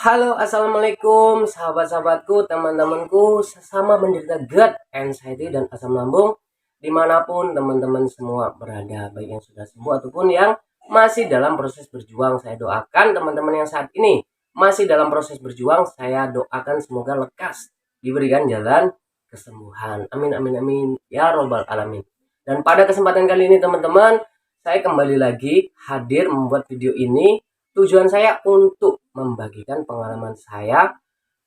Halo, assalamualaikum, sahabat-sahabatku, teman-temanku, sesama penderita GERD, anxiety, dan asam lambung, dimanapun teman-teman semua berada, baik yang sudah sembuh ataupun yang masih dalam proses berjuang. Saya doakan teman-teman yang saat ini masih dalam proses berjuang, saya doakan semoga lekas diberikan jalan kesembuhan. Amin, amin, amin, ya robbal alamin. Dan pada kesempatan kali ini teman-teman, saya kembali lagi hadir membuat video ini. Tujuan saya untuk membagikan pengalaman saya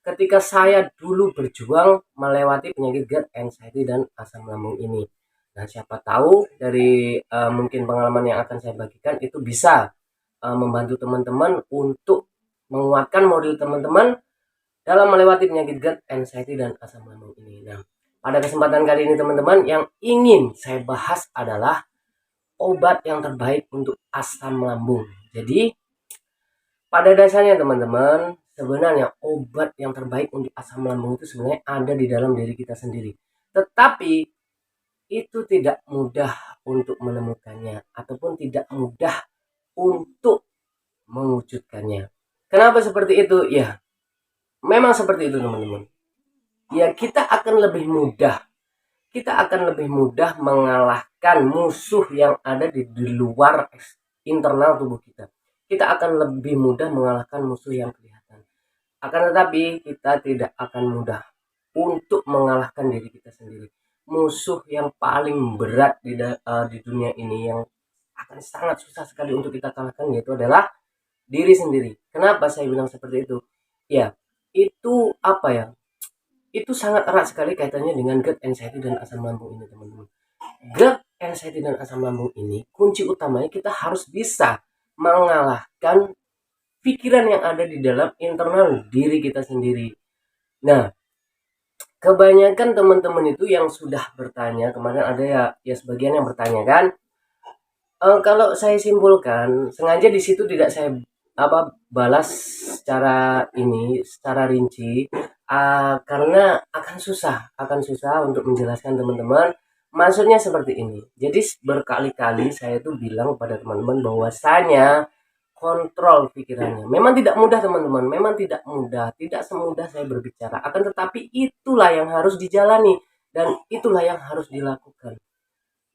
ketika saya dulu berjuang melewati penyakit GERD, anxiety, dan asam lambung ini. Nah, siapa tahu dari mungkin pengalaman yang akan saya bagikan itu bisa membantu teman-teman untuk menguatkan moral teman-teman dalam melewati penyakit GERD, anxiety, dan asam lambung ini. Nah, pada kesempatan kali ini teman-teman, yang ingin saya bahas adalah obat yang terbaik untuk asam lambung. Jadi, pada dasarnya teman-teman, sebenarnya obat yang terbaik untuk asam lambung itu sebenarnya ada di dalam diri kita sendiri. Tetapi itu tidak mudah untuk menemukannya ataupun tidak mudah untuk mewujudkannya. Kenapa seperti itu? Ya, memang seperti itu teman-teman. Ya, kita akan lebih mudah mengalahkan musuh yang ada di luar internal tubuh kita. Kita akan lebih mudah mengalahkan musuh yang kelihatan. Akan tetapi kita tidak akan mudah untuk mengalahkan diri kita sendiri. Musuh yang paling berat di dunia ini yang akan sangat susah sekali untuk kita kalahkan yaitu adalah diri sendiri. Kenapa saya bilang seperti itu? Ya, itu apa ya? Itu sangat erat sekali kaitannya dengan GERD, anxiety, dan asam lambung ini teman-teman. GERD, anxiety, dan asam lambung ini kunci utamanya kita harus bisa mengalahkan pikiran yang ada di dalam internal diri kita sendiri. Nah, kebanyakan teman-teman itu yang sudah bertanya, kemarin ada ya sebagian yang bertanya kan, kalau saya simpulkan, sengaja di situ tidak saya balas secara rinci, karena akan susah untuk menjelaskan teman-teman. Maksudnya seperti ini. Jadi berkali-kali saya tuh bilang pada teman-teman bahwasanya kontrol pikirannya. Memang tidak mudah teman-teman, memang tidak mudah, tidak semudah saya berbicara. Akan tetapi itulah yang harus dijalani dan itulah yang harus dilakukan.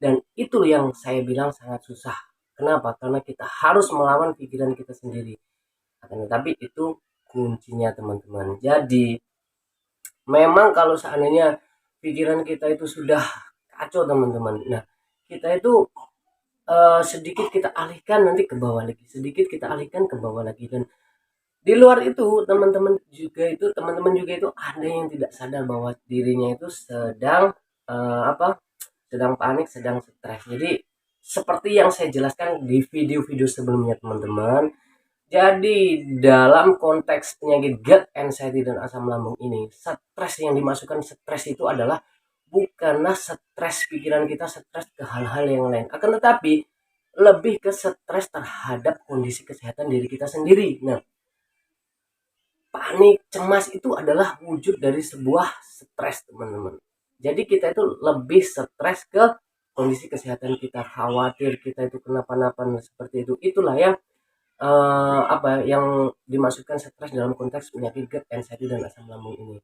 Dan itu yang saya bilang sangat susah. Kenapa? Karena kita harus melawan pikiran kita sendiri. Akan tetapi itu kuncinya teman-teman. Jadi memang kalau seandainya pikiran kita itu sudah kacau teman-teman. Nah, kita itu sedikit kita alihkan nanti ke bawah lagi, sedikit kita alihkan ke bawah lagi. Dan di luar itu teman-teman juga itu ada yang tidak sadar bahwa dirinya itu sedang sedang panik, sedang stres. Jadi seperti yang saya jelaskan di video-video sebelumnya teman-teman. Jadi dalam konteks penyakit GERD, anxiety, dan asam lambung ini, stres yang dimasukkan stres itu adalah bukanlah stres pikiran kita, stres ke hal-hal yang lain. Akan tetapi lebih ke stres terhadap kondisi kesehatan diri kita sendiri. Nah, panik, cemas itu adalah wujud dari sebuah stres teman-teman. Jadi kita itu lebih stres ke kondisi kesehatan kita, khawatir kita itu kenapa-napa seperti itu. Itulah yang dimasukkan stres dalam konteks penyakit GERD, anxiety, dan asam lambung ini.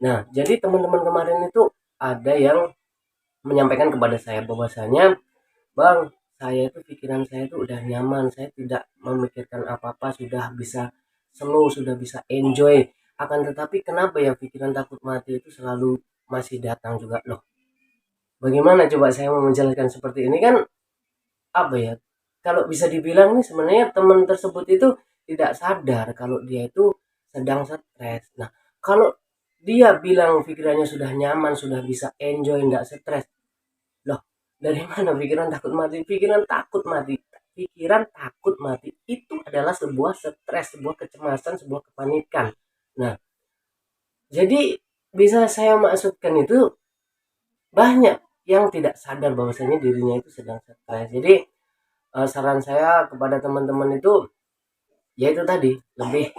Nah, jadi teman-teman kemarin itu ada yang menyampaikan kepada saya bahwasanya, Bang, saya itu pikiran saya itu udah nyaman, saya tidak memikirkan apa-apa, sudah bisa slow, sudah bisa enjoy. Akan tetapi kenapa ya pikiran takut mati itu selalu masih datang juga loh. Bagaimana coba saya mau menjelaskan seperti ini kan apa ya? Kalau bisa dibilang nih sebenarnya teman tersebut itu tidak sadar kalau dia itu sedang stres. Nah, kalau dia bilang pikirannya sudah nyaman, sudah bisa enjoy, tidak stres. Loh, dari mana pikiran takut mati? Pikiran takut mati itu adalah sebuah stres, sebuah kecemasan, sebuah kepanikan. Nah, jadi bisa saya maksudkan itu banyak yang tidak sadar bahwasanya dirinya itu sedang stres. Jadi saran saya kepada teman-teman itu yaitu tadi lebih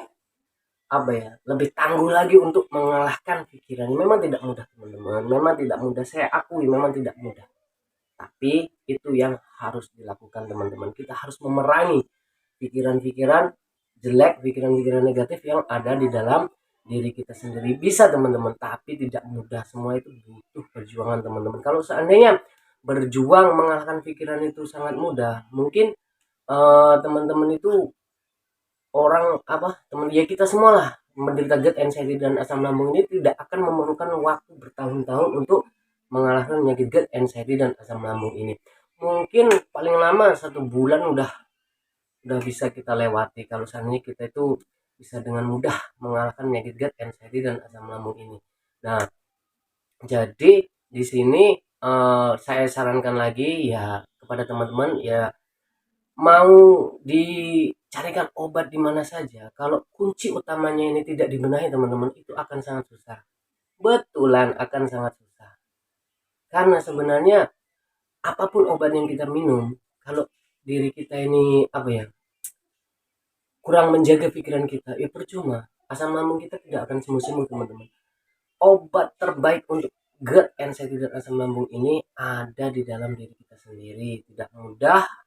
tangguh lagi untuk mengalahkan pikiran. Memang tidak mudah teman-teman, memang tidak mudah, saya akui memang tidak mudah, tapi itu yang harus dilakukan teman-teman. Kita harus memerangi pikiran-pikiran jelek, pikiran-pikiran negatif yang ada di dalam diri kita sendiri. Bisa teman-teman, tapi tidak mudah. Semua itu butuh perjuangan teman-teman. Kalau seandainya berjuang mengalahkan pikiran itu sangat mudah, mungkin teman-teman itu orang apa teman ya kita semua lah menderita GERD, anxiety dan asam lambung ini tidak akan memerlukan waktu bertahun-tahun untuk mengalahkan penyakit GERD, anxiety dan asam lambung ini. Mungkin paling lama 1 bulan udah bisa kita lewati kalau seandainya kita itu bisa dengan mudah mengalahkan penyakit GERD, anxiety dan asam lambung ini. Nah, jadi di sini saya sarankan lagi ya kepada teman-teman ya, mau dicarikan obat di mana saja, kalau kunci utamanya ini tidak dibenahi teman-teman, itu akan sangat susah. Betulan akan sangat susah. Karena sebenarnya apapun obat yang kita minum, kalau diri kita ini apa ya, kurang menjaga pikiran kita, ya percuma. Asam lambung kita tidak akan sembuh-sembuh teman-teman. Obat terbaik untuk GERD, anxiety dan asam lambung ini ada di dalam diri kita sendiri. Tidak mudah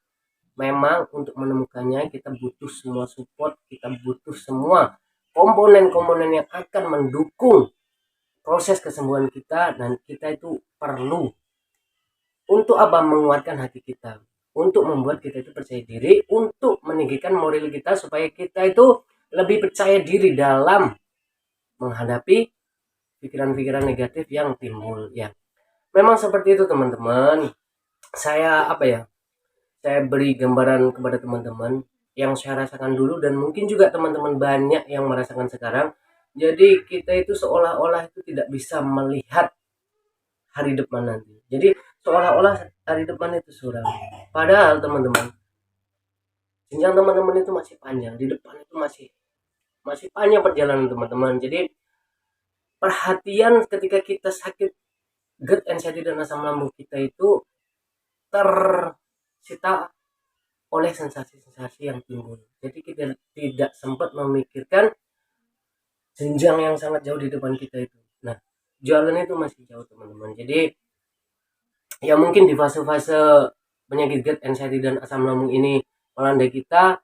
memang untuk menemukannya, kita butuh semua support, kita butuh semua komponen-komponen yang akan mendukung proses kesembuhan kita, dan kita itu perlu untuk apa, menguatkan hati kita, untuk membuat kita itu percaya diri, untuk meninggikan moral kita supaya kita itu lebih percaya diri dalam menghadapi pikiran-pikiran negatif yang timbul ya. Memang seperti itu teman-teman. Saya apa ya, saya beri gambaran kepada teman-teman yang saya rasakan dulu, dan mungkin juga teman-teman banyak yang merasakan sekarang. Jadi kita itu seolah-olah itu tidak bisa melihat hari depan nanti. Jadi seolah-olah hari depan itu suram. Padahal teman-teman, jenjang teman-teman itu masih panjang. Di depan itu masih panjang perjalanan teman-teman. Jadi perhatian ketika kita sakit GERD, anxiety dan asam lambung kita itu tersita oleh sensasi-sensasi yang timbul. Jadi kita tidak sempat memikirkan jenjang yang sangat jauh di depan kita itu. Nah, jalan itu masih jauh teman-teman. Jadi ya mungkin di fase-fase penyakit GERD, anxiety dan asam lambung ini melanda kita,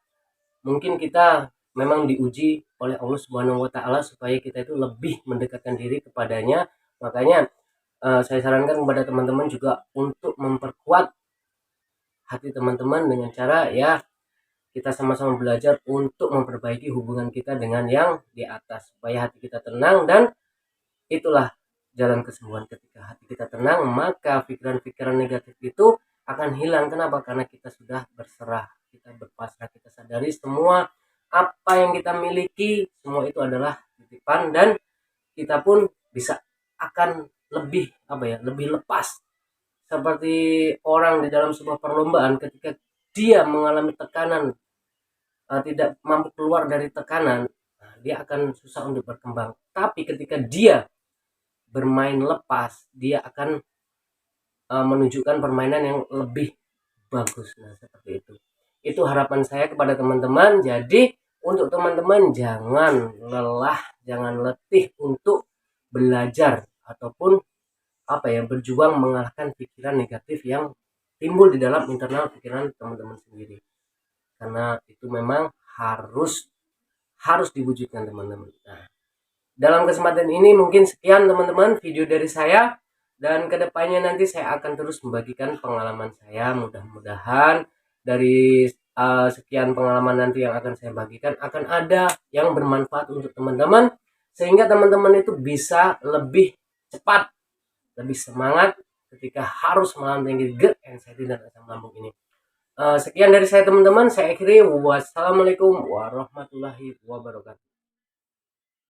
mungkin kita memang diuji oleh Allah Subhanahu wa taala supaya kita itu lebih mendekatkan diri kepadanya. Makanya saya sarankan kepada teman-teman juga untuk memperkuat hati teman-teman dengan cara ya kita sama-sama belajar untuk memperbaiki hubungan kita dengan yang di atas supaya hati kita tenang, dan itulah jalan kesembuhan. Ketika hati kita tenang, maka pikiran-pikiran negatif itu akan hilang. Kenapa? Karena kita sudah berserah, kita berpasrah, kita sadari semua apa yang kita miliki semua itu adalah titipan, dan kita pun bisa akan lebih apa ya, lebih lepas. Seperti orang di dalam sebuah perlombaan, ketika dia mengalami tekanan, tidak mampu keluar dari tekanan, dia akan susah untuk berkembang. Tapi ketika dia bermain lepas, dia akan menunjukkan permainan yang lebih bagus. Nah, seperti itu. Itu harapan saya kepada teman-teman. Jadi untuk teman-teman jangan lelah, jangan letih untuk belajar ataupun apa ya, berjuang mengalahkan pikiran negatif yang timbul di dalam internal pikiran teman-teman sendiri. Karena itu memang harus diwujudkan teman-teman. Nah, dalam kesempatan ini mungkin sekian teman-teman video dari saya, dan kedepannya nanti saya akan terus membagikan pengalaman saya. Mudah-mudahan dari sekian pengalaman nanti yang akan saya bagikan akan ada yang bermanfaat untuk teman-teman, sehingga teman-teman itu bisa lebih cepat, lebih semangat ketika harus melawan penyakit GERD, anxiety dan asam lambung ini. Sekian dari saya teman-teman, saya akhiri. Wassalamualaikum warahmatullahi wabarakatuh.